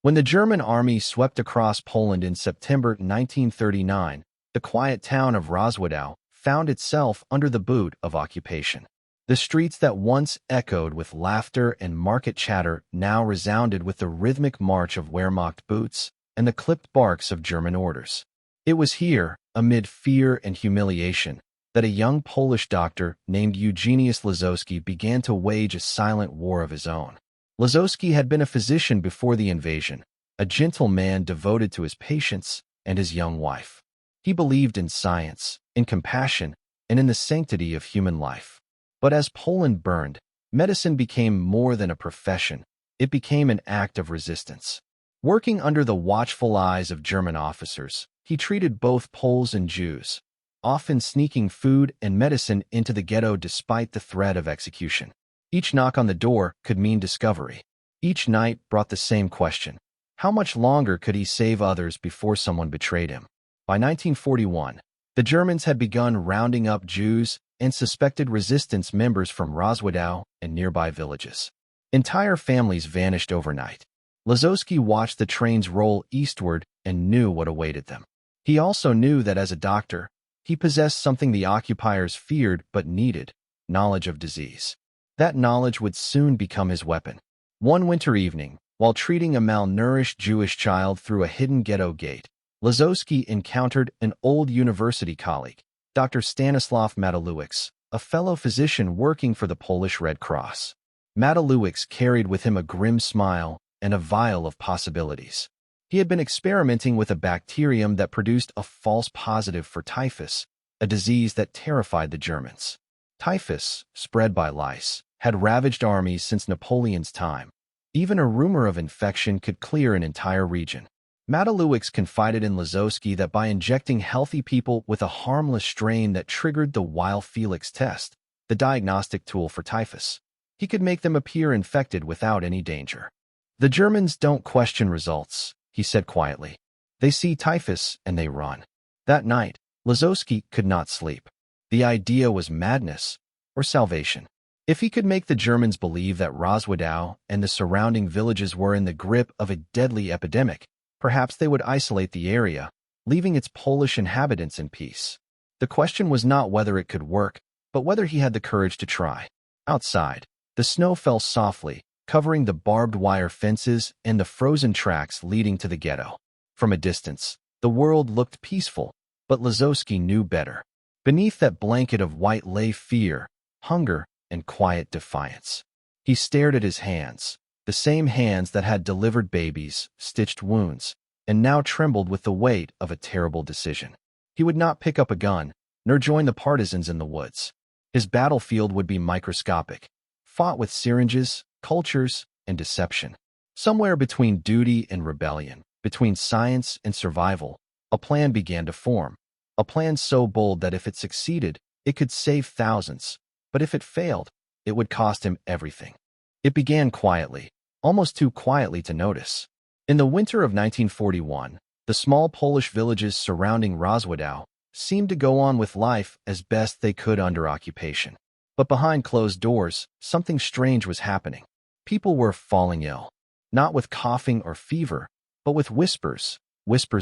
When the German army swept across Poland in September 1939, the quiet town of Roswithow found itself under the boot of occupation. The streets that once echoed with laughter and market chatter now resounded with the rhythmic march of Wehrmacht boots and the clipped barks of German orders. It was here, amid fear and humiliation, that a young Polish doctor named Eugene Lazowski began to wage a silent war of his own. Lazowski had been a physician before the invasion, a gentle man devoted to his patients and his young wife. He believed in science, in compassion, and in the sanctity of human life. But as Poland burned, medicine became more than a profession. It became an act of resistance. Working under the watchful eyes of German officers, he treated both Poles and Jews, often sneaking food and medicine into the ghetto despite the threat of execution. Each knock on the door could mean discovery. Each night brought the same question: how much longer could he save others before someone betrayed him? By 1941, the Germans had begun rounding up Jews and suspected resistance members from Roswithow and nearby villages. Entire families vanished overnight. Lazowski watched the trains roll eastward and knew what awaited them. He also knew that as a doctor, he possessed something the occupiers feared but needed: knowledge of disease. That knowledge would soon become his weapon. One winter evening, while treating a malnourished Jewish child through a hidden ghetto gate, Lazowski encountered an old university colleague, Dr. Stanislaw Meticulous, a fellow physician working for the Polish Red Cross. Meticulous carried with him a grim smile and a vial of possibilities. He had been experimenting with a bacterium that produced a false positive for typhus, a disease that terrified the Germans. Typhus, spread by lice, had ravaged armies since Napoleon's time. Even a rumor of infection could clear an entire region. Meticulous confided in Lazowski that by injecting healthy people with a harmless strain that triggered the Weil Felix test, the diagnostic tool for typhus, he could make them appear infected without any danger. "The Germans don't question results," he said quietly. "They see typhus and they run." That night, Lazowski could not sleep. The idea was madness or salvation. If he could make the Germans believe that Roswithow and the surrounding villages were in the grip of a deadly epidemic, perhaps they would isolate the area, leaving its Polish inhabitants in peace. The question was not whether it could work, but whether he had the courage to try. Outside, the snow fell softly, covering the barbed wire fences and the frozen tracks leading to the ghetto. From a distance, the world looked peaceful, but Lazowski knew better. Beneath that blanket of white lay fear, hunger, and quiet defiance. He stared at his hands, the same hands that had delivered babies, stitched wounds, and now trembled with the weight of a terrible decision. He would not pick up a gun, nor join the partisans in the woods. His battlefield would be microscopic, fought with syringes, cultures, and deception. Somewhere between duty and rebellion, between science and survival, a plan began to form. A plan so bold that if it succeeded, it could save thousands, but if it failed, it would cost him everything. It began quietly, almost too quietly to notice. In the winter of 1941, the small Polish villages surrounding Roswithow seemed to go on with life as best they could under occupation. But behind closed doors, something strange was happening. People were falling ill, not with coughing or fever, but with whispers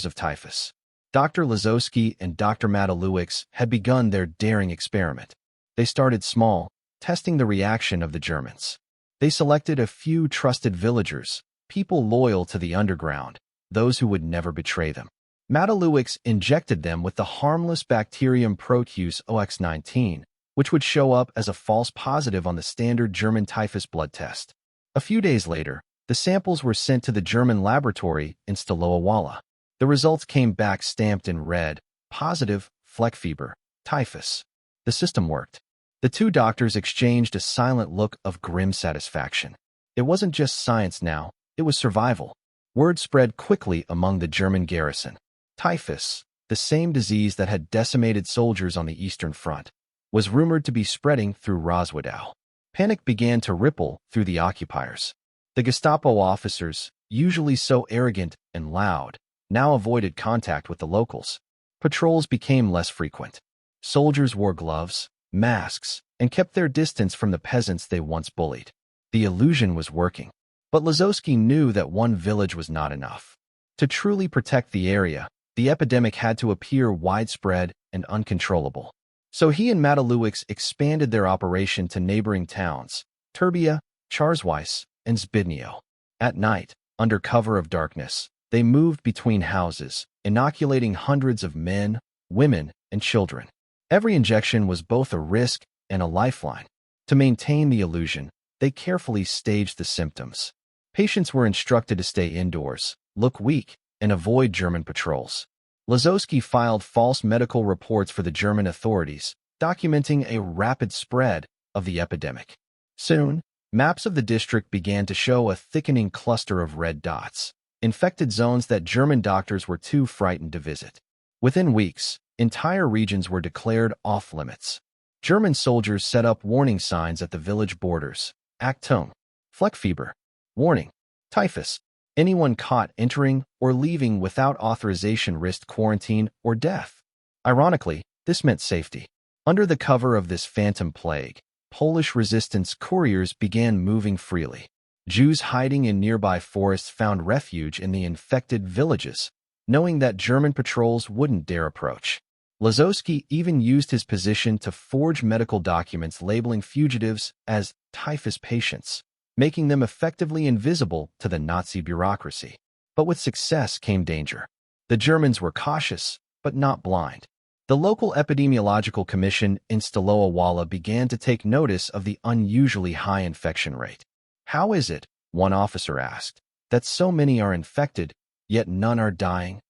of typhus. Dr. Lazowski and Dr. Meticulous had begun their daring experiment. They started small, testing the reaction of the Germans. They selected a few trusted villagers, people loyal to the underground, those who would never betray them. Meticulous injected them with the harmless bacterium Proteus OX19, which would show up as a false positive on the standard German typhus blood test. A few days later, the samples were sent to the German laboratory in Stalowa. The results came back stamped in red: positive, fleck fever, typhus. The system worked. The two doctors exchanged a silent look of grim satisfaction. It wasn't just science now, it was survival. Word spread quickly among the German garrison. Typhus, the same disease that had decimated soldiers on the Eastern Front, was rumored to be spreading through Roswithow. Panic began to ripple through the occupiers. The Gestapo officers, usually so arrogant and loud, now avoided contact with the locals. Patrols became less frequent. Soldiers wore gloves, masks, and kept their distance from the peasants they once bullied. The illusion was working. But Lazowski knew that one village was not enough. To truly protect the area, the epidemic had to appear widespread and uncontrollable. So he and Meticulous expanded their operation to neighboring towns, Turbia, Charzweiss, and Zbydnio. At night, under cover of darkness, they moved between houses, inoculating hundreds of men, women, and children. Every injection was both a risk and a lifeline. To maintain the illusion, they carefully staged the symptoms. Patients were instructed to stay indoors, look weak, and avoid German patrols. Lazowski filed false medical reports for the German authorities, documenting a rapid spread of the epidemic. Soon, maps of the district began to show a thickening cluster of red dots, infected zones that German doctors were too frightened to visit. Within weeks, entire regions were declared off-limits. German soldiers set up warning signs at the village borders. Achtung, Fleck fever. Warning, typhus. Anyone caught entering or leaving without authorization risked quarantine or death. Ironically, this meant safety. Under the cover of this phantom plague, Polish resistance couriers began moving freely. Jews hiding in nearby forests found refuge in the infected villages, knowing that German patrols wouldn't dare approach. Lazowski even used his position to forge medical documents labeling fugitives as typhus patients, making them effectively invisible to the Nazi bureaucracy. But with success came danger. The Germans were cautious, but not blind. The local epidemiological commission in Stalowa Wola began to take notice of the unusually high infection rate. How is it, one officer asked, that so many are infected, yet none are dying?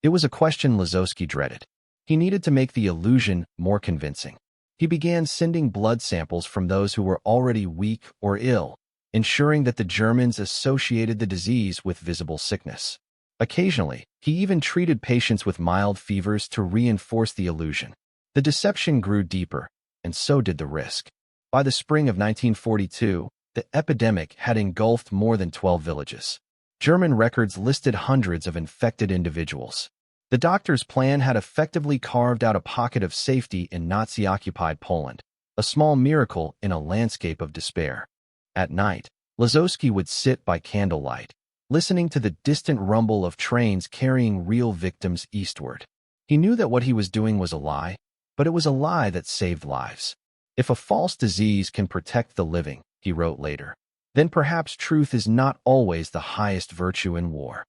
It was a question Lazowski dreaded. He needed to make the illusion more convincing. He began sending blood samples from those who were already weak or ill, ensuring that the Germans associated the disease with visible sickness. Occasionally, he even treated patients with mild fevers to reinforce the illusion. The deception grew deeper, and so did the risk. By the spring of 1942, the epidemic had engulfed more than 12 villages. German records listed hundreds of infected individuals. The doctor's plan had effectively carved out a pocket of safety in Nazi-occupied Poland, a small miracle in a landscape of despair. At night, Lazowski would sit by candlelight, listening to the distant rumble of trains carrying real victims eastward. He knew that what he was doing was a lie, but it was a lie that saved lives. If a false disease can protect the living, he wrote later, then perhaps truth is not always the highest virtue in war.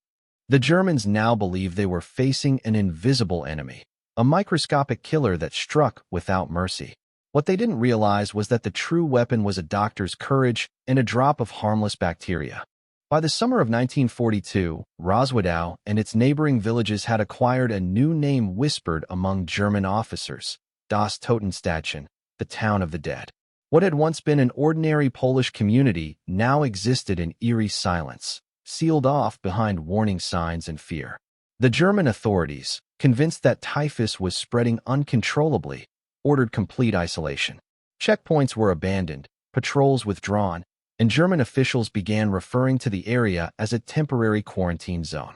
The Germans now believed they were facing an invisible enemy, a microscopic killer that struck without mercy. What they didn't realize was that the true weapon was a doctor's courage and a drop of harmless bacteria. By the summer of 1942, Roswithow and its neighboring villages had acquired a new name whispered among German officers, Das Totenstädtchen, the town of the dead. What had once been an ordinary Polish community now existed in eerie silence, sealed off behind warning signs and fear. The German authorities, convinced that typhus was spreading uncontrollably, ordered complete isolation. Checkpoints were abandoned, patrols withdrawn, and German officials began referring to the area as a temporary quarantine zone.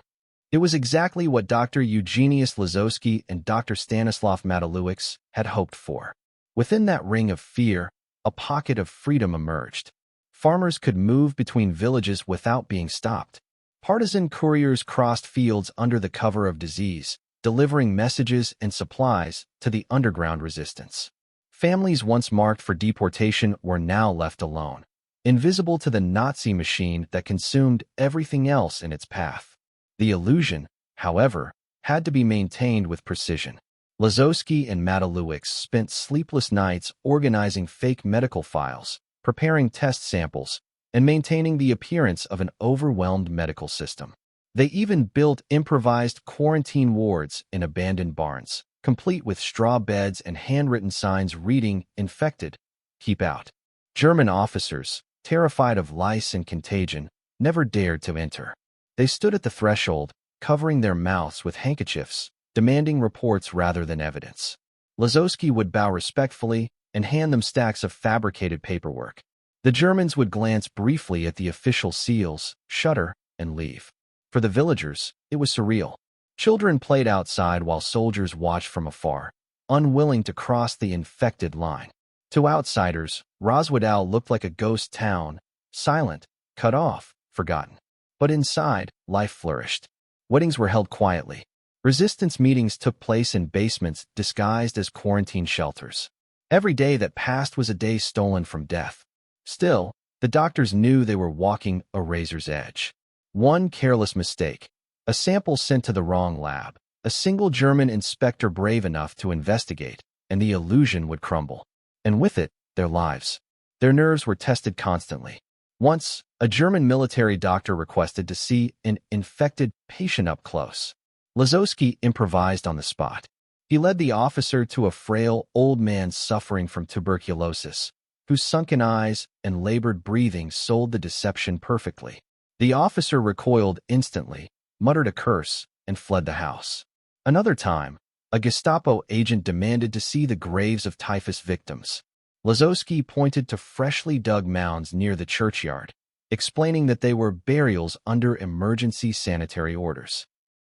It was exactly what Dr. Eugene Lazowski and Dr. Stanislav Meticulous had hoped for. Within that ring of fear, a pocket of freedom emerged. Farmers could move between villages without being stopped. Partisan couriers crossed fields under the cover of disease, delivering messages and supplies to the underground resistance. Families once marked for deportation were now left alone, invisible to the Nazi machine that consumed everything else in its path. The illusion, however, had to be maintained with precision. Lazowski and Meticulous spent sleepless nights organizing fake medical files, preparing test samples, and maintaining the appearance of an overwhelmed medical system. They even built improvised quarantine wards in abandoned barns, complete with straw beds and handwritten signs reading, "Infected, keep out." German officers, terrified of lice and contagion, never dared to enter. They stood at the threshold, covering their mouths with handkerchiefs, demanding reports rather than evidence. Lazowski would bow respectfully and hand them stacks of fabricated paperwork. The Germans would glance briefly at the official seals, shudder, and leave. For the villagers, it was surreal. Children played outside while soldiers watched from afar, unwilling to cross the infected line. To outsiders, Roswithow looked like a ghost town, silent, cut off, forgotten. But inside, life flourished. Weddings were held quietly. Resistance meetings took place in basements disguised as quarantine shelters. Every day that passed was a day stolen from death. Still, the doctors knew they were walking a razor's edge. One careless mistake, a sample sent to the wrong lab, a single German inspector brave enough to investigate, and the illusion would crumble. And with it, their lives. Their nerves were tested constantly. Once, a German military doctor requested to see an infected patient up close. Lazowski improvised on the spot. He led the officer to a frail old man suffering from tuberculosis, whose sunken eyes and labored breathing sold the deception perfectly. The officer recoiled instantly, muttered a curse, and fled the house. Another time, a Gestapo agent demanded to see the graves of typhus victims. Lazowski pointed to freshly dug mounds near the churchyard, explaining that they were burials under emergency sanitary orders.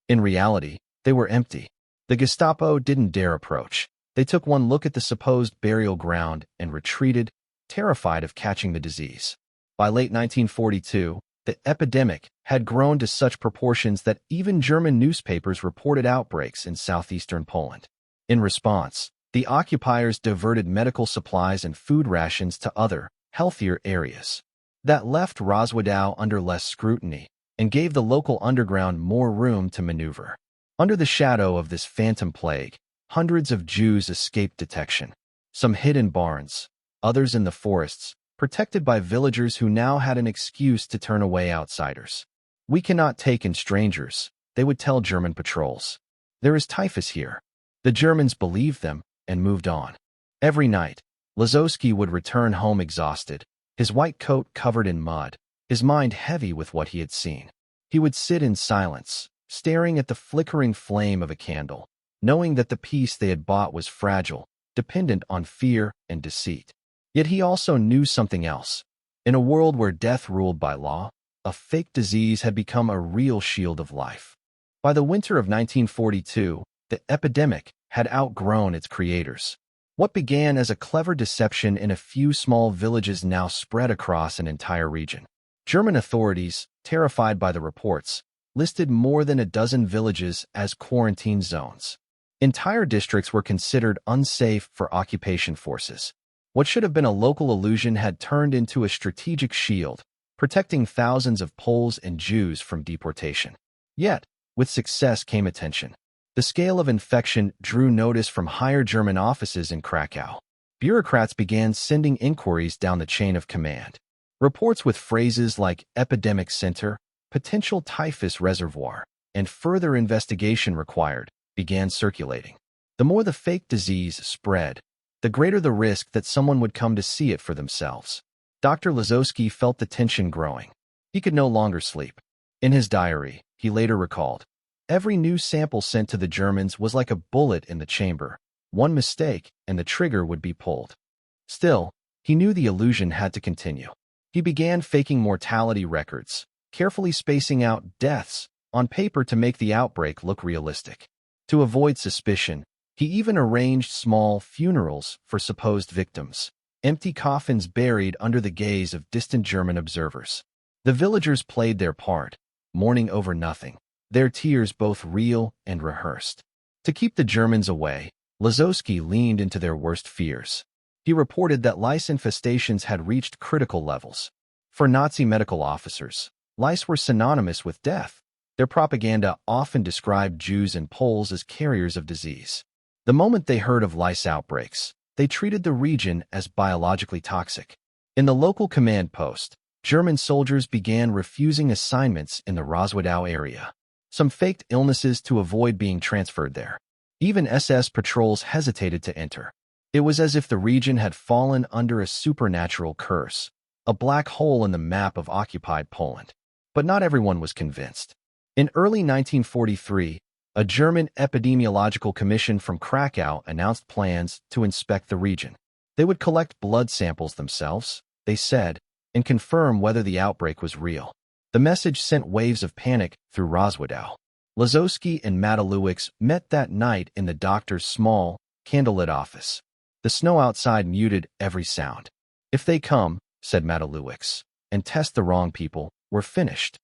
In reality, they were empty. The Gestapo didn't dare approach. They took one look at the supposed burial ground and retreated, terrified of catching the disease. By late 1942, the epidemic had grown to such proportions that even German newspapers reported outbreaks in southeastern Poland. In response, the occupiers diverted medical supplies and food rations to other, healthier areas. That left Roswithout under less scrutiny and gave the local underground more room to maneuver. Under the shadow of this phantom plague, hundreds of Jews escaped detection. Some hid in barns, others in the forests, protected by villagers who now had an excuse to turn away outsiders. "We cannot take in strangers," they would tell German patrols. "There is typhus here." The Germans believed them and moved on. Every night, Lazowski would return home exhausted, his white coat covered in mud, his mind heavy with what he had seen. He would sit in silence, staring at the flickering flame of a candle, knowing that the peace they had bought was fragile, dependent on fear and deceit. Yet he also knew something else. In a world where death ruled by law, a fake disease had become a real shield of life. By the winter of 1942, the epidemic had outgrown its creators. What began as a clever deception in a few small villages now spread across an entire region. German authorities, terrified by the reports, listed more than a dozen villages as quarantine zones. Entire districts were considered unsafe for occupation forces. What should have been a local illusion had turned into a strategic shield, protecting thousands of Poles and Jews from deportation. Yet, with success came attention. The scale of infection drew notice from higher German offices in Krakow. Bureaucrats began sending inquiries down the chain of command. Reports with phrases like epidemic center, potential typhus reservoir, and further investigation required began circulating. The more the fake disease spread, the greater the risk that someone would come to see it for themselves. Dr. Lazowski felt the tension growing. He could no longer sleep. In his diary, he later recalled, "Every new sample sent to the Germans was like a bullet in the chamber. One mistake, and the trigger would be pulled." Still, he knew the illusion had to continue. He began faking mortality records, carefully spacing out deaths on paper to make the outbreak look realistic. To avoid suspicion, he even arranged small funerals for supposed victims, empty coffins buried under the gaze of distant German observers. The villagers played their part, mourning over nothing, their tears both real and rehearsed. To keep the Germans away, Lazowski leaned into their worst fears. He reported that lice infestations had reached critical levels. For Nazi medical officers, lice were synonymous with death. Their propaganda often described Jews and Poles as carriers of disease. The moment they heard of lice outbreaks, they treated the region as biologically toxic. In the local command post, German soldiers began refusing assignments in the Roswithout area. Some faked illnesses to avoid being transferred there. Even SS patrols hesitated to enter. It was as if the region had fallen under a supernatural curse, a black hole in the map of occupied Poland. But not everyone was convinced. In early 1943, a German epidemiological commission from Krakow announced plans to inspect the region. They would collect blood samples themselves, they said, and confirm whether the outbreak was real. The message sent waves of panic through Roswithout. Lazowski and Meticulous met that night in the doctor's small, candlelit office. The snow outside muted every sound. "If they come," said Meticulous, "and test the wrong people, "We're finished."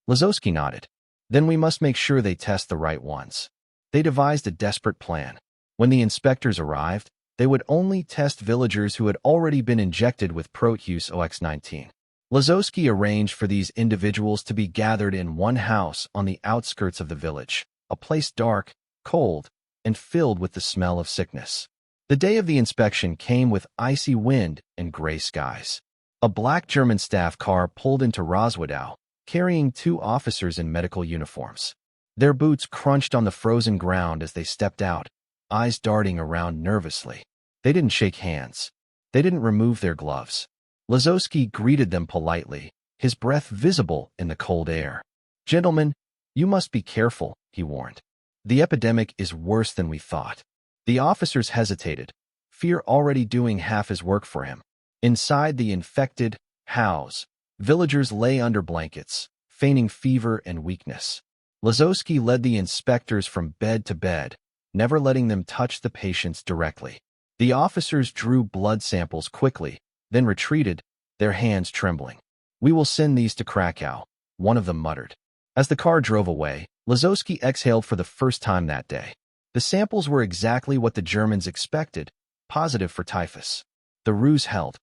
Lazowski nodded. "Then we must make sure they test the right ones." They devised a desperate plan. When the inspectors arrived, they would only test villagers who had already been injected with Proteus OX-19. Lazowski arranged for these individuals to be gathered in one house on the outskirts of the village, a place dark, cold, and filled with the smell of sickness. The day of the inspection came with icy wind and gray skies. A black German staff car pulled into Roswithout, carrying 2 officers in medical uniforms. Their boots crunched on the frozen ground as they stepped out, eyes darting around nervously. They didn't shake hands. They didn't remove their gloves. Lazowski greeted them politely, his breath visible in the cold air. "Gentlemen, you must be careful," he warned. "The epidemic is worse than we thought." The officers hesitated, fear already doing half his work for him. Inside the infected house, villagers lay under blankets, feigning fever and weakness. Lazowski led the inspectors from bed to bed, never letting them touch the patients directly. The officers drew blood samples quickly, then retreated, their hands trembling. "We will send these to Krakow," one of them muttered. As the car drove away, Lazowski exhaled for the first time that day. The samples were exactly what the Germans expected, positive for typhus. The ruse held.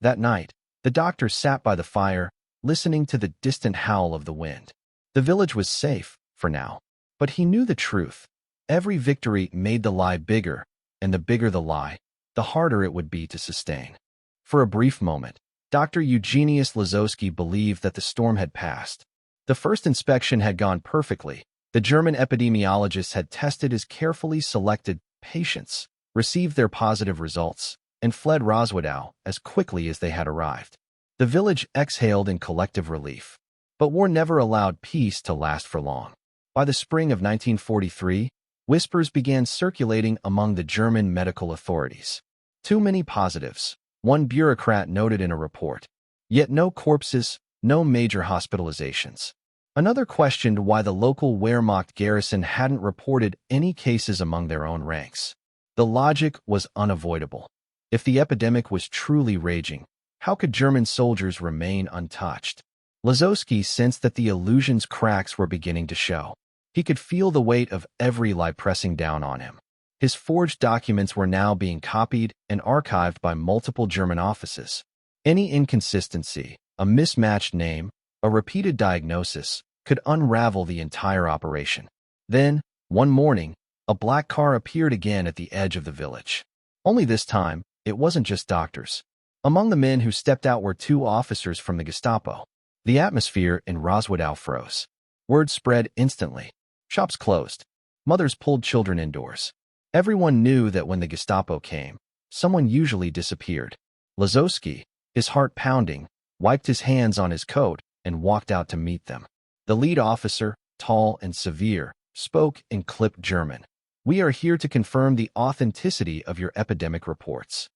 That night, the doctor sat by the fire, listening to the distant howl of the wind. The village was safe, for now. But he knew the truth. Every victory made the lie bigger, and the bigger the lie, the harder it would be to sustain. For a brief moment, Dr. Eugene Lazowski believed that the storm had passed. The first inspection had gone perfectly. The German epidemiologists had tested his carefully selected patients, received their positive results, and fled Roswithout as quickly as they had arrived. The village exhaled in collective relief. But war never allowed peace to last for long. By the spring of 1943, whispers began circulating among the German medical authorities. "Too many positives," one bureaucrat noted in a report. Yet no corpses, no major hospitalizations. Another questioned why the local Wehrmacht garrison hadn't reported any cases among their own ranks. The logic was unavoidable. If the epidemic was truly raging, how could German soldiers remain untouched? Lazowski sensed that the illusion's cracks were beginning to show. He could feel the weight of every lie pressing down on him. His forged documents were now being copied and archived by multiple German offices. Any inconsistency, a mismatched name, a repeated diagnosis, could unravel the entire operation. Then, one morning, a black car appeared again at the edge of the village. Only this time, it wasn't just doctors. Among the men who stepped out were 2 officers from the Gestapo. The atmosphere in Roswithout froze. Word spread instantly. Shops closed. Mothers pulled children indoors. Everyone knew that when the Gestapo came, someone usually disappeared. Lazowski, his heart pounding, wiped his hands on his coat and walked out to meet them. The lead officer, tall and severe, spoke in clipped German. "We are here to confirm the authenticity of your epidemic reports."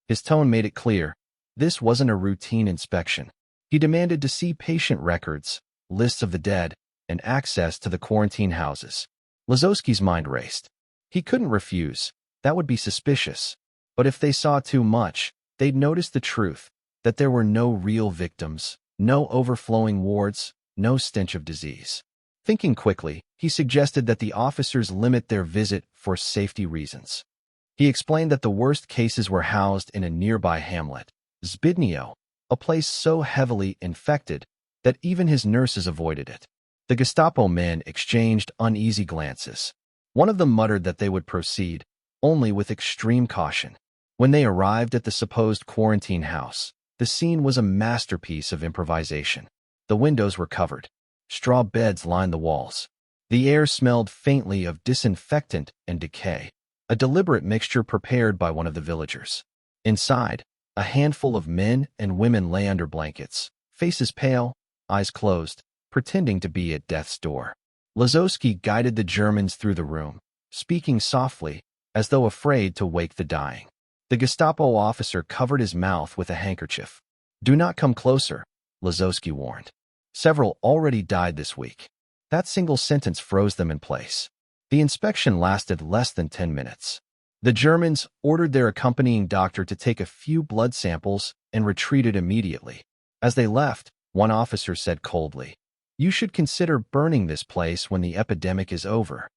His tone made it clear. This wasn't a routine inspection. He demanded to see patient records, lists of the dead, and access to the quarantine houses. Lazowski's mind raced. He couldn't refuse. That would be suspicious. But if they saw too much, they'd notice the truth, that there were no real victims, no overflowing wards, no stench of disease. Thinking quickly, he suggested that the officers limit their visit for safety reasons. He explained that the worst cases were housed in a nearby hamlet, Zbydnio, a place so heavily infected that even his nurses avoided it. The Gestapo men exchanged uneasy glances. One of them muttered that they would proceed, only with extreme caution. When they arrived at the supposed quarantine house, the scene was a masterpiece of improvisation. The windows were covered. Straw beds lined the walls. The air smelled faintly of disinfectant and decay, a deliberate mixture prepared by one of the villagers. Inside, a handful of men and women lay under blankets, faces pale, eyes closed, pretending to be at death's door. Lazowski guided the Germans through the room, speaking softly, as though afraid to wake the dying. The Gestapo officer covered his mouth with a handkerchief. "Do not come closer," Lazowski warned. "Several already died this week." That single sentence froze them in place. The inspection lasted less than 10 minutes. The Germans ordered their accompanying doctor to take a few blood samples and retreated immediately. As they left, One officer said coldly. You should consider burning this place when the epidemic is over.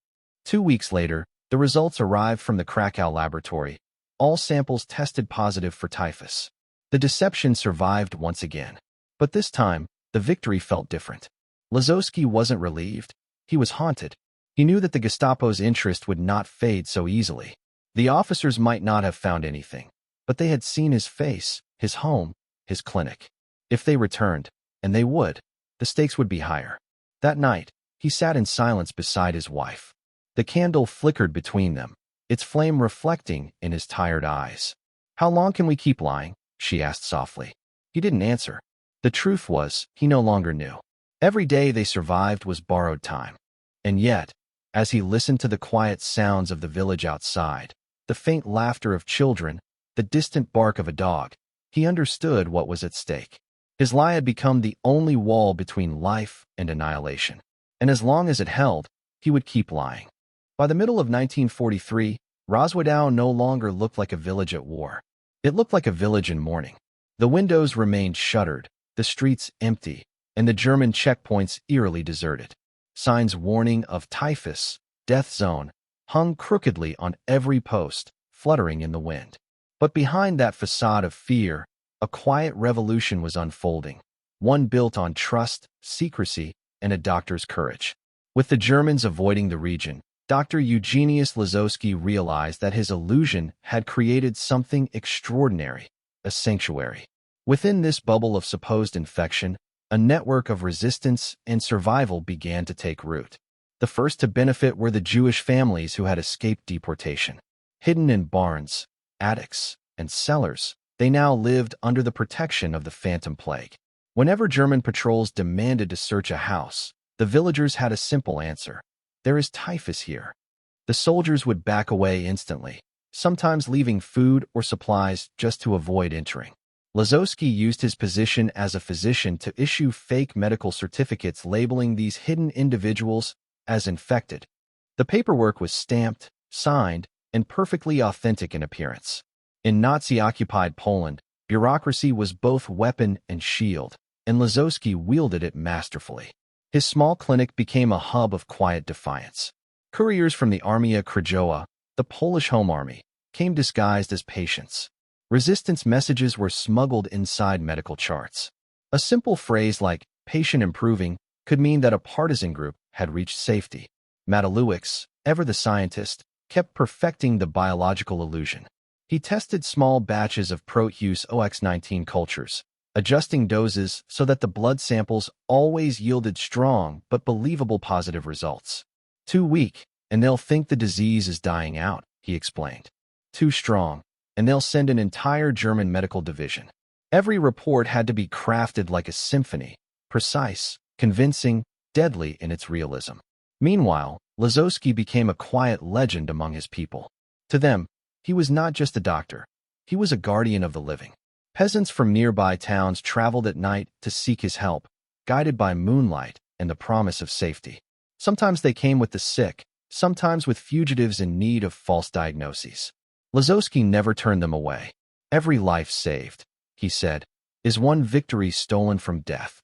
2 weeks later, the results arrived from the Krakow laboratory. All samples tested positive for typhus. The deception survived once again. But this time, the victory felt different. Lazowski wasn't relieved. He was haunted. He knew that the Gestapo's interest would not fade so easily. The officers might not have found anything, but they had seen his face, his home, his clinic. If they returned, and they would, the stakes would be higher. That night, he sat in silence beside his wife. The candle flickered between them, its flame reflecting in his tired eyes. How long can we keep lying? She asked softly. He didn't answer. The truth was, he no longer knew. Every day they survived was borrowed time. And yet, as he listened to the quiet sounds of the village outside, the faint laughter of children, the distant bark of a dog, he understood what was at stake. His lie had become the only wall between life and annihilation. And as long as it held, he would keep lying. By the middle of 1943, Roswithout no longer looked like a village at war. It looked like a village in mourning. The windows remained shuttered, the streets empty, and the German checkpoints eerily deserted. Signs warning of typhus, death zone, hung crookedly on every post, fluttering in the wind. But behind that facade of fear, a quiet revolution was unfolding, one built on trust, secrecy, and a doctor's courage. With the Germans avoiding the region, Dr. Eugene Lazowski realized that his illusion had created something extraordinary, a sanctuary. Within this bubble of supposed infection, a network of resistance and survival began to take root. The first to benefit were the Jewish families who had escaped deportation. Hidden in barns, attics, and cellars, they now lived under the protection of the phantom plague. Whenever German patrols demanded to search a house, the villagers had a simple answer. There is typhus here. The soldiers would back away instantly, sometimes leaving food or supplies just to avoid entering. Lazowski used his position as a physician to issue fake medical certificates labeling these hidden individuals as infected. The paperwork was stamped, signed, and perfectly authentic in appearance. In Nazi-occupied Poland, bureaucracy was both weapon and shield, and Lazowski wielded it masterfully. His small clinic became a hub of quiet defiance. Couriers from the Armia Krajowa, the Polish Home Army, came disguised as patients. Resistance messages were smuggled inside medical charts. A simple phrase like, patient improving, could mean that a partisan group had reached safety. Meticulous, ever the scientist, kept perfecting the biological illusion. He tested small batches of Proteus OX19 cultures, adjusting doses so that the blood samples always yielded strong but believable positive results. Too weak, and they'll think the disease is dying out, he explained. Too strong, and they'll send an entire German medical division. Every report had to be crafted like a symphony, precise, convincing, deadly in its realism. Meanwhile, Lazowski became a quiet legend among his people. To them, he was not just a doctor. He was a guardian of the living. Peasants from nearby towns traveled at night to seek his help, guided by moonlight and the promise of safety. Sometimes they came with the sick, sometimes with fugitives in need of false diagnoses. Lazowski never turned them away. Every life saved, he said, is one victory stolen from death.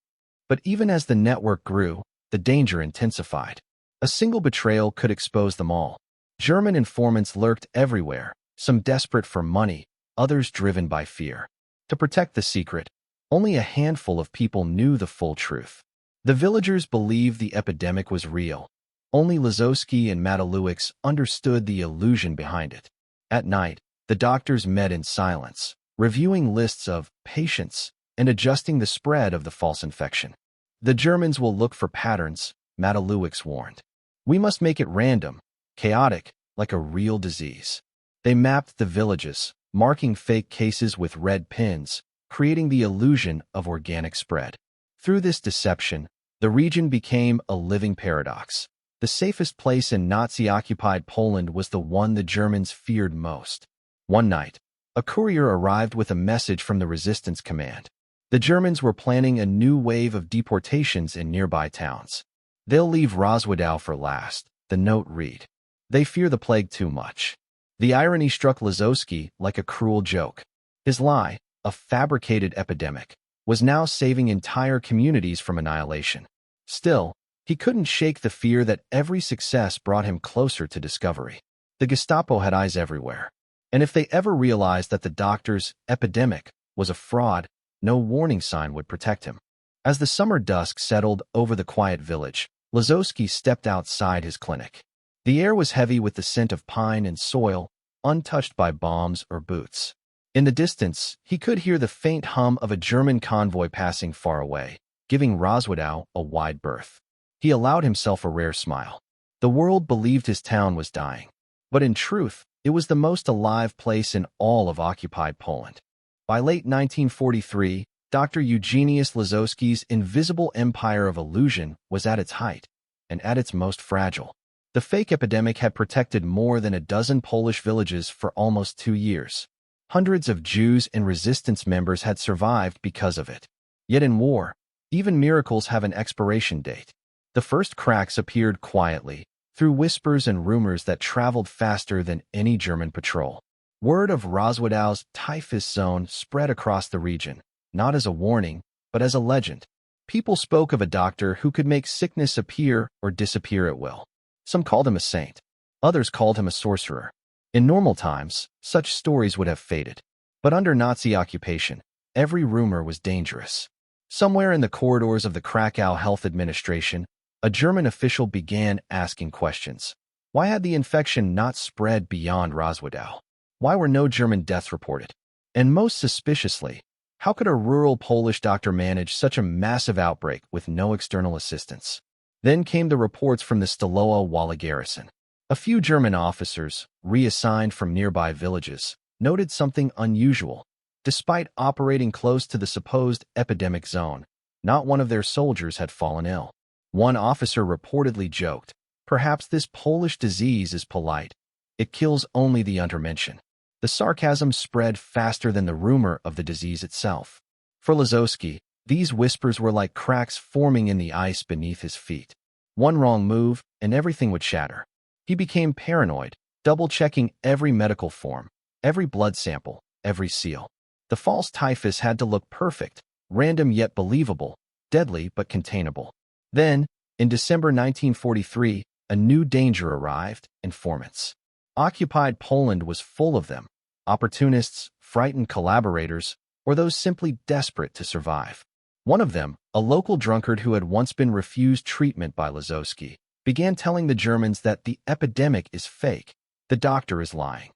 But even as the network grew, the danger intensified. A single betrayal could expose them all. German informants lurked everywhere, some desperate for money, others driven by fear. To protect the secret, only a handful of people knew the full truth. The villagers believed the epidemic was real. Only Lazowski and Meticulous understood the illusion behind it. At night, the doctors met in silence, reviewing lists of patients and adjusting the spread of the false infection. The Germans will look for patterns, Meticulous warned. We must make it random, chaotic, like a real disease. They mapped the villages, marking fake cases with red pins, creating the illusion of organic spread. Through this deception, the region became a living paradox. The safest place in Nazi-occupied Poland was the one the Germans feared most. One night, a courier arrived with a message from the resistance command. The Germans were planning a new wave of deportations in nearby towns. They'll leave Roswithout for last, the note read. They fear the plague too much. The irony struck Lazowski like a cruel joke. His lie, a fabricated epidemic, was now saving entire communities from annihilation. Still, he couldn't shake the fear that every success brought him closer to discovery. The Gestapo had eyes everywhere, and if they ever realized that the doctor's epidemic was a fraud, no warning sign would protect him. As the summer dusk settled over the quiet village, Lazowski stepped outside his clinic. The air was heavy with the scent of pine and soil, untouched by bombs or boots. In the distance, he could hear the faint hum of a German convoy passing far away, giving Roswithout a wide berth. He allowed himself a rare smile. The world believed his town was dying, but in truth, it was the most alive place in all of occupied Poland. By late 1943, Dr. Eugene Lazowski's invisible empire of illusion was at its height and at its most fragile. The fake epidemic had protected more than a dozen Polish villages for almost 2 years. Hundreds of Jews and resistance members had survived because of it. Yet in war, even miracles have an expiration date. The first cracks appeared quietly, through whispers and rumors that traveled faster than any German patrol. Word of Roswitau's typhus zone spread across the region, not as a warning, but as a legend. People spoke of a doctor who could make sickness appear or disappear at will. Some called him a saint. Others called him a sorcerer. In normal times, such stories would have faded. But under Nazi occupation, every rumor was dangerous. Somewhere in the corridors of the Krakow Health Administration, a German official began asking questions. Why had the infection not spread beyond Roswitau? Why were no German deaths reported? And most suspiciously, how could a rural Polish doctor manage such a massive outbreak with no external assistance? Then came the reports from the Stalowa Wola garrison. A few German officers, reassigned from nearby villages, noted something unusual. Despite operating close to the supposed epidemic zone, not one of their soldiers had fallen ill. One officer reportedly joked, "Perhaps this Polish disease is polite. It kills only the undermentioned." The sarcasm spread faster than the rumor of the disease itself. For Lazowski, these whispers were like cracks forming in the ice beneath his feet. One wrong move, and everything would shatter. He became paranoid, double-checking every medical form, every blood sample, every seal. The false typhus had to look perfect, random yet believable, deadly but containable. Then, in December 1943, a new danger arrived: informants. Occupied Poland was full of them: opportunists, frightened collaborators, or those simply desperate to survive. One of them, a local drunkard who had once been refused treatment by Lazowski, began telling the Germans that the epidemic is fake, the doctor is lying.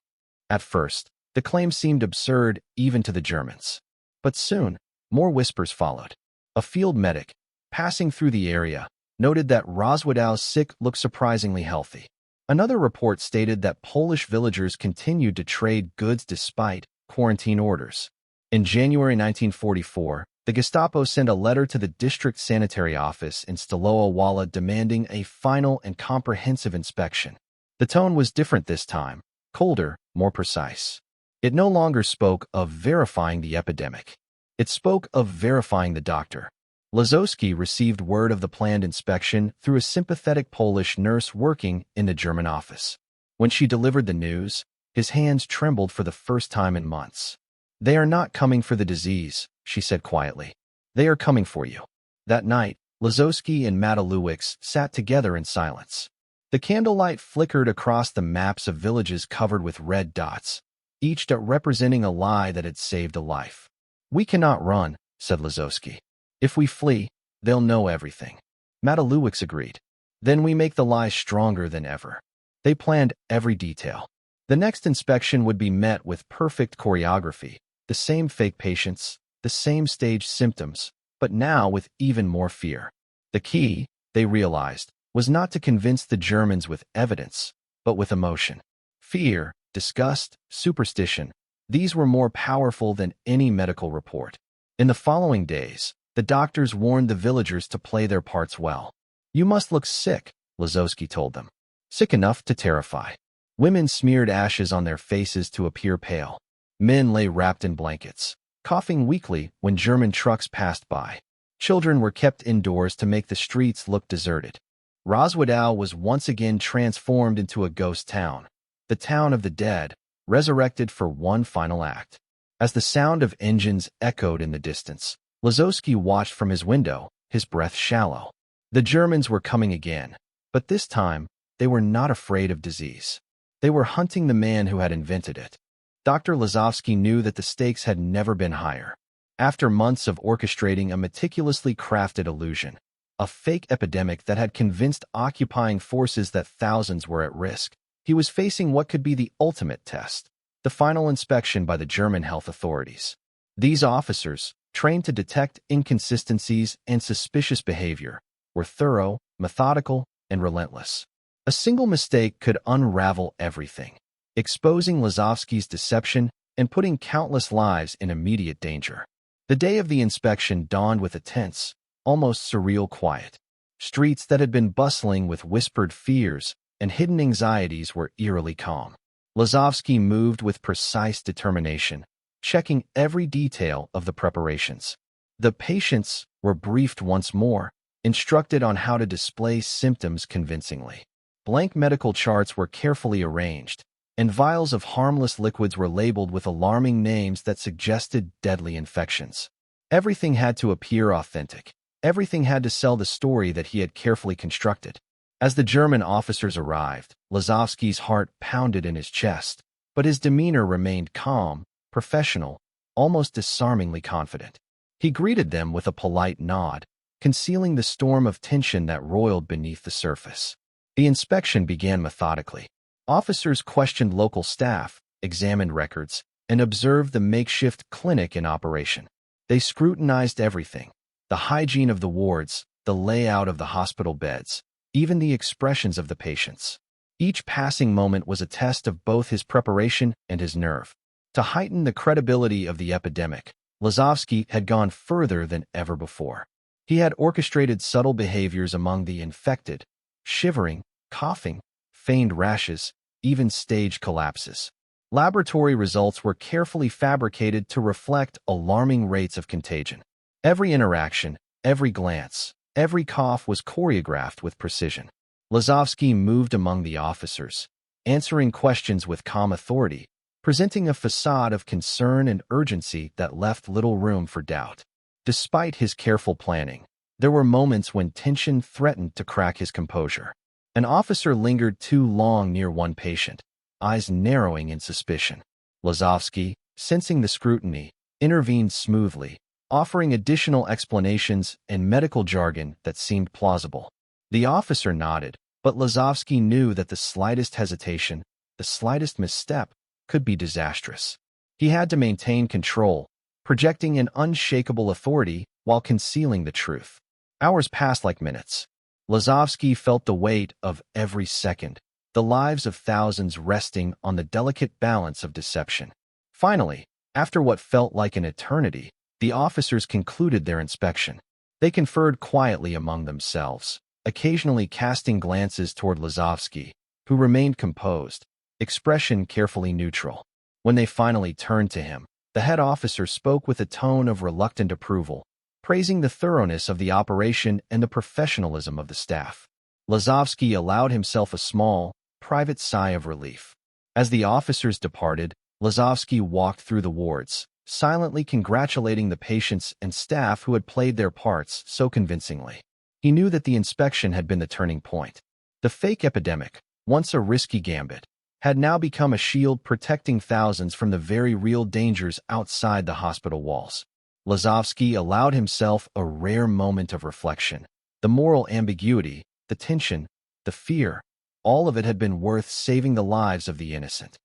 At first, the claim seemed absurd even to the Germans. But soon, more whispers followed. A field medic, passing through the area, noted that Roswitau's sick looked surprisingly healthy. Another report stated that Polish villagers continued to trade goods despite quarantine orders. In January 1944, the Gestapo sent a letter to the district sanitary office in Stalowa Wola demanding a final and comprehensive inspection. The tone was different this time, colder, more precise. It no longer spoke of verifying the epidemic. It spoke of verifying the doctor. Lazowski received word of the planned inspection through a sympathetic Polish nurse working in the German office. When she delivered the news, his hands trembled for the first time in months. "They are not coming for the disease," she said quietly. "They are coming for you." That night, Lazowski and meticulous sat together in silence. The candlelight flickered across the maps of villages covered with red dots, each dot representing a lie that had saved a life. "We cannot run," said Lazowski. "If we flee, they'll know everything." Meticulous agreed. "Then we make the lie stronger than ever." They planned every detail. The next inspection would be met with perfect choreography, the same fake patients, the same staged symptoms, but now with even more fear. The key, they realized, was not to convince the Germans with evidence, but with emotion. Fear, disgust, superstition, these were more powerful than any medical report. In the following days, the doctors warned the villagers to play their parts well. "You must look sick," Lazowski told them. "Sick enough to terrify." Women smeared ashes on their faces to appear pale. Men lay wrapped in blankets, coughing weakly when German trucks passed by. Children were kept indoors to make the streets look deserted. Roswitau was once again transformed into a ghost town, the town of the dead, resurrected for one final act. As the sound of engines echoed in the distance, Lazowski watched from his window, his breath shallow. The Germans were coming again, but this time, they were not afraid of disease. They were hunting the man who had invented it. Dr. Lazowski knew that the stakes had never been higher. After months of orchestrating a meticulously crafted illusion, a fake epidemic that had convinced occupying forces that thousands were at risk, he was facing what could be the ultimate test, the final inspection by the German health authorities. These officers, trained to detect inconsistencies and suspicious behavior, were thorough, methodical, and relentless. A single mistake could unravel everything, exposing Lazowski's deception and putting countless lives in immediate danger. The day of the inspection dawned with a tense, almost surreal quiet. Streets that had been bustling with whispered fears and hidden anxieties were eerily calm. Lazowski moved with precise determination, checking every detail of the preparations. The patients were briefed once more, instructed on how to display symptoms convincingly. Blank medical charts were carefully arranged, and vials of harmless liquids were labeled with alarming names that suggested deadly infections. Everything had to appear authentic. Everything had to sell the story that he had carefully constructed. As the German officers arrived, Lazowski's heart pounded in his chest, but his demeanor remained calm, professional, almost disarmingly confident. He greeted them with a polite nod, concealing the storm of tension that roiled beneath the surface. The inspection began methodically. Officers questioned local staff, examined records, and observed the makeshift clinic in operation. They scrutinized everything: the hygiene of the wards, the layout of the hospital beds, even the expressions of the patients. Each passing moment was a test of both his preparation and his nerve. To heighten the credibility of the epidemic, Lazowski had gone further than ever before. He had orchestrated subtle behaviors among the infected: shivering, coughing, feigned rashes, even staged collapses. Laboratory results were carefully fabricated to reflect alarming rates of contagion. Every interaction, every glance, every cough was choreographed with precision. Lazowski moved among the officers, answering questions with calm authority, presenting a facade of concern and urgency that left little room for doubt. Despite his careful planning, there were moments when tension threatened to crack his composure. An officer lingered too long near one patient, eyes narrowing in suspicion. Lazowski, sensing the scrutiny, intervened smoothly, offering additional explanations and medical jargon that seemed plausible. The officer nodded, but Lazowski knew that the slightest hesitation, the slightest misstep, could be disastrous. He had to maintain control, projecting an unshakable authority while concealing the truth. Hours passed like minutes. Lazowski felt the weight of every second, the lives of thousands resting on the delicate balance of deception. Finally, after what felt like an eternity, the officers concluded their inspection. They conferred quietly among themselves, occasionally casting glances toward Lazowski, who remained composed, expression carefully neutral. When they finally turned to him, the head officer spoke with a tone of reluctant approval, praising the thoroughness of the operation and the professionalism of the staff. Lazowski allowed himself a small, private sigh of relief. As the officers departed, Lazowski walked through the wards, silently congratulating the patients and staff who had played their parts so convincingly. He knew that the inspection had been the turning point. The fake epidemic, once a risky gambit, had now become a shield protecting thousands from the very real dangers outside the hospital walls. Lazowski allowed himself a rare moment of reflection. The moral ambiguity, the tension, the fear, all of it had been worth saving the lives of the innocent.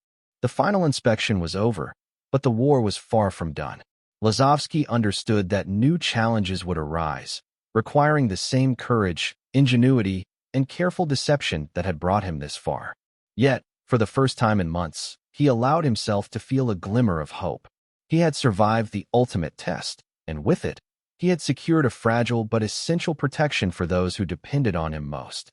The final inspection was over, but the war was far from done. Lazowski understood that new challenges would arise, requiring the same courage, ingenuity, and careful deception that had brought him this far. Yet, for the first time in months, he allowed himself to feel a glimmer of hope. He had survived the ultimate test, and with it, he had secured a fragile but essential protection for those who depended on him most.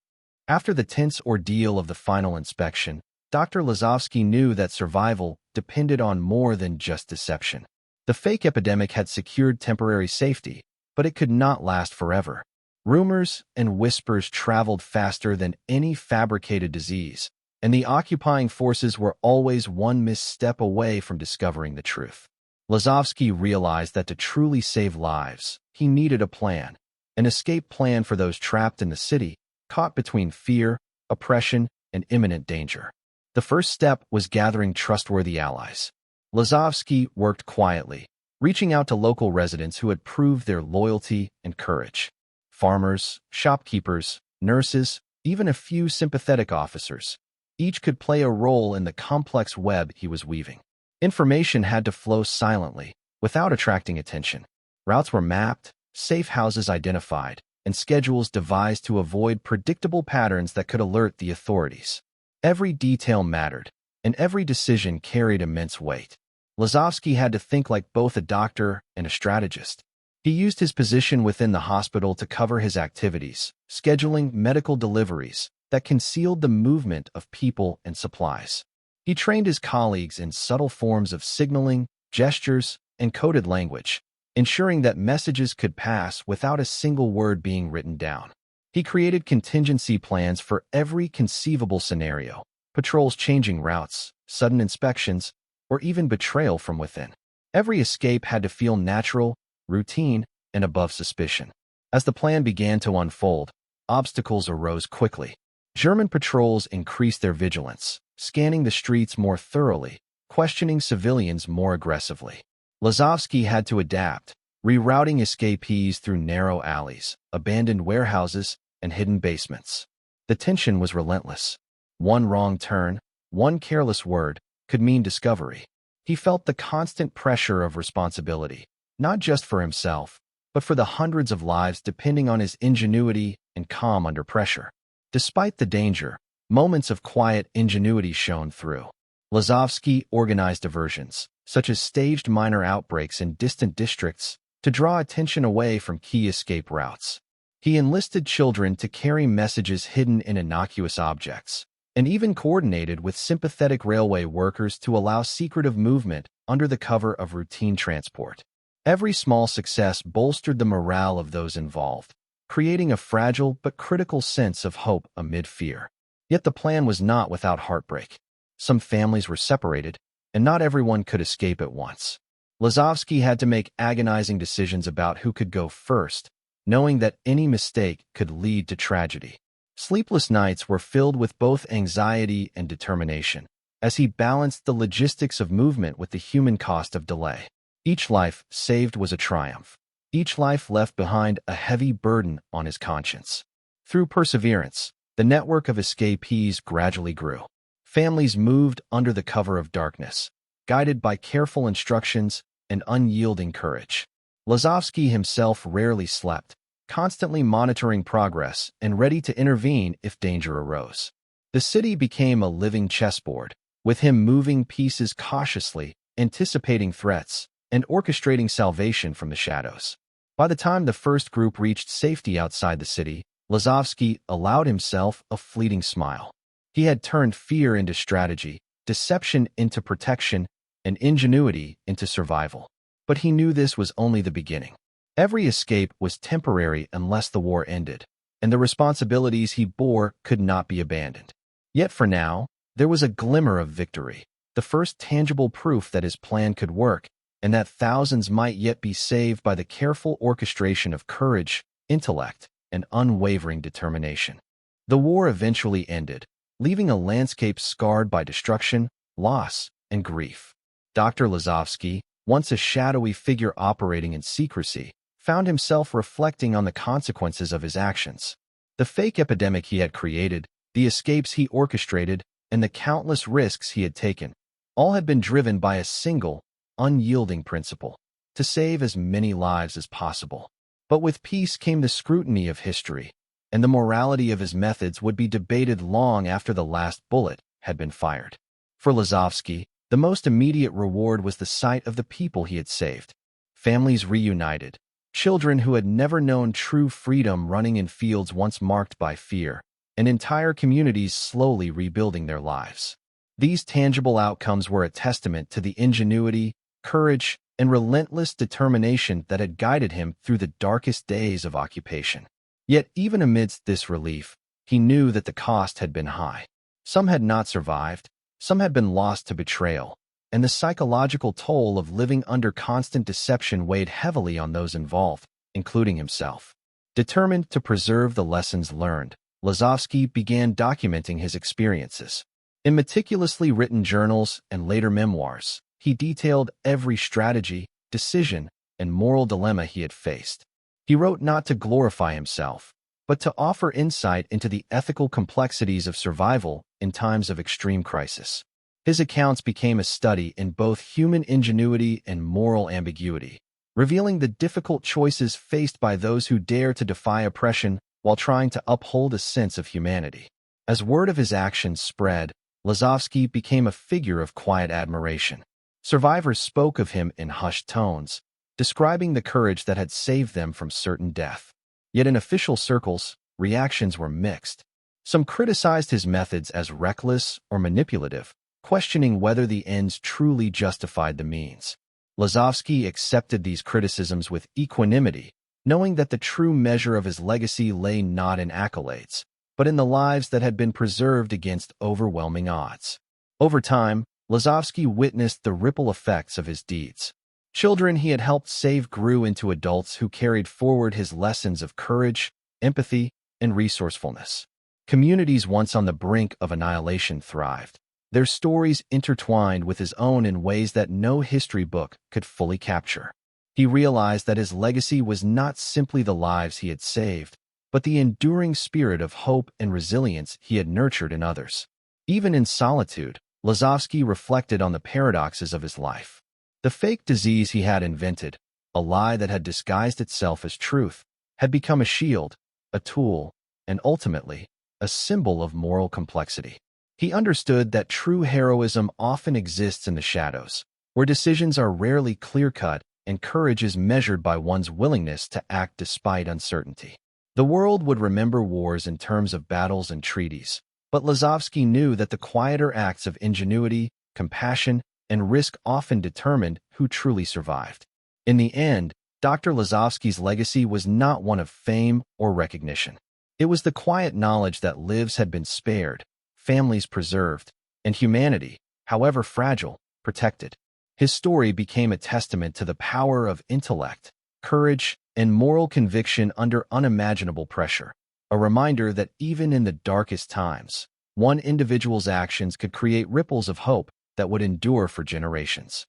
After the tense ordeal of the final inspection, Dr. Lazowski knew that survival depended on more than just deception. The fake epidemic had secured temporary safety, but it could not last forever. Rumors and whispers traveled faster than any fabricated disease, and the occupying forces were always one misstep away from discovering the truth. Lazowski realized that to truly save lives, he needed a plan, an escape plan for those trapped in the city, caught between fear, oppression, and imminent danger. The first step was gathering trustworthy allies. Lazowski worked quietly, reaching out to local residents who had proved their loyalty and courage. Farmers, shopkeepers, nurses, even a few sympathetic officers. Each could play a role in the complex web he was weaving. Information had to flow silently, without attracting attention. Routes were mapped, safe houses identified, and schedules devised to avoid predictable patterns that could alert the authorities. Every detail mattered, and every decision carried immense weight. Lazowski had to think like both a doctor and a strategist. He used his position within the hospital to cover his activities, scheduling medical deliveries that concealed the movement of people and supplies. He trained his colleagues in subtle forms of signaling, gestures, and coded language, ensuring that messages could pass without a single word being written down. He created contingency plans for every conceivable scenario, patrols changing routes, sudden inspections, or even betrayal from within. Every escape had to feel natural, routine, and above suspicion. As the plan began to unfold, obstacles arose quickly. German patrols increased their vigilance, scanning the streets more thoroughly, questioning civilians more aggressively. Lazowski had to adapt, rerouting escapees through narrow alleys, abandoned warehouses, and hidden basements. The tension was relentless. One wrong turn, one careless word, could mean discovery. He felt the constant pressure of responsibility, not just for himself, but for the hundreds of lives depending on his ingenuity and calm under pressure. Despite the danger, moments of quiet ingenuity shone through. Lazowski organized diversions, such as staged minor outbreaks in distant districts, to draw attention away from key escape routes. He enlisted children to carry messages hidden in innocuous objects, and even coordinated with sympathetic railway workers to allow secretive movement under the cover of routine transport. Every small success bolstered the morale of those involved, creating a fragile but critical sense of hope amid fear. Yet the plan was not without heartbreak. Some families were separated, and not everyone could escape at once. Lazowski had to make agonizing decisions about who could go first, knowing that any mistake could lead to tragedy. Sleepless nights were filled with both anxiety and determination, as he balanced the logistics of movement with the human cost of delay. Each life saved was a triumph. Each life left behind a heavy burden on his conscience. Through perseverance, the network of escapees gradually grew. Families moved under the cover of darkness, guided by careful instructions and unyielding courage. Lazowski himself rarely slept, constantly monitoring progress and ready to intervene if danger arose. The city became a living chessboard, with him moving pieces cautiously, anticipating threats, and orchestrating salvation from the shadows. By the time the first group reached safety outside the city, Lazowski allowed himself a fleeting smile. He had turned fear into strategy, deception into protection, and ingenuity into survival. But he knew this was only the beginning. Every escape was temporary unless the war ended, and the responsibilities he bore could not be abandoned. Yet for now, there was a glimmer of victory, the first tangible proof that his plan could work, and that thousands might yet be saved by the careful orchestration of courage, intellect, and unwavering determination. The war eventually ended, leaving a landscape scarred by destruction, loss, and grief. Dr. Lazowski, once a shadowy figure operating in secrecy, found himself reflecting on the consequences of his actions. The fake epidemic he had created, the escapes he orchestrated, and the countless risks he had taken, all had been driven by a single, unyielding principle: to save as many lives as possible. But with peace came the scrutiny of history, and the morality of his methods would be debated long after the last bullet had been fired. For Lazowski, the most immediate reward was the sight of the people he had saved. Families reunited, children who had never known true freedom running in fields once marked by fear, and entire communities slowly rebuilding their lives. These tangible outcomes were a testament to the ingenuity, courage, and relentless determination that had guided him through the darkest days of occupation. Yet even amidst this relief, he knew that the cost had been high. Some had not survived, some had been lost to betrayal, and the psychological toll of living under constant deception weighed heavily on those involved, including himself. Determined to preserve the lessons learned, Lazowski began documenting his experiences. In meticulously written journals and later memoirs, he detailed every strategy, decision, and moral dilemma he had faced. He wrote not to glorify himself, but to offer insight into the ethical complexities of survival in times of extreme crisis. His accounts became a study in both human ingenuity and moral ambiguity, revealing the difficult choices faced by those who dare to defy oppression while trying to uphold a sense of humanity. As word of his actions spread, Lazowski became a figure of quiet admiration. Survivors spoke of him in hushed tones, describing the courage that had saved them from certain death. Yet in official circles, reactions were mixed. Some criticized his methods as reckless or manipulative, questioning whether the ends truly justified the means. Lazowski accepted these criticisms with equanimity, knowing that the true measure of his legacy lay not in accolades, but in the lives that had been preserved against overwhelming odds. Over time, Lazowski witnessed the ripple effects of his deeds. Children he had helped save grew into adults who carried forward his lessons of courage, empathy, and resourcefulness. Communities once on the brink of annihilation thrived, their stories intertwined with his own in ways that no history book could fully capture. He realized that his legacy was not simply the lives he had saved, but the enduring spirit of hope and resilience he had nurtured in others. Even in solitude, Lazowski reflected on the paradoxes of his life. The fake disease he had invented, a lie that had disguised itself as truth, had become a shield, a tool, and ultimately, a symbol of moral complexity. He understood that true heroism often exists in the shadows, where decisions are rarely clear-cut and courage is measured by one's willingness to act despite uncertainty. The world would remember wars in terms of battles and treaties, but Lazowski knew that the quieter acts of ingenuity, compassion, and risk often determined who truly survived. In the end, Dr. Lazowski's legacy was not one of fame or recognition. It was the quiet knowledge that lives had been spared, families preserved, and humanity, however fragile, protected. His story became a testament to the power of intellect, courage, and moral conviction under unimaginable pressure, a reminder that even in the darkest times, one individual's actions could create ripples of hope that would endure for generations.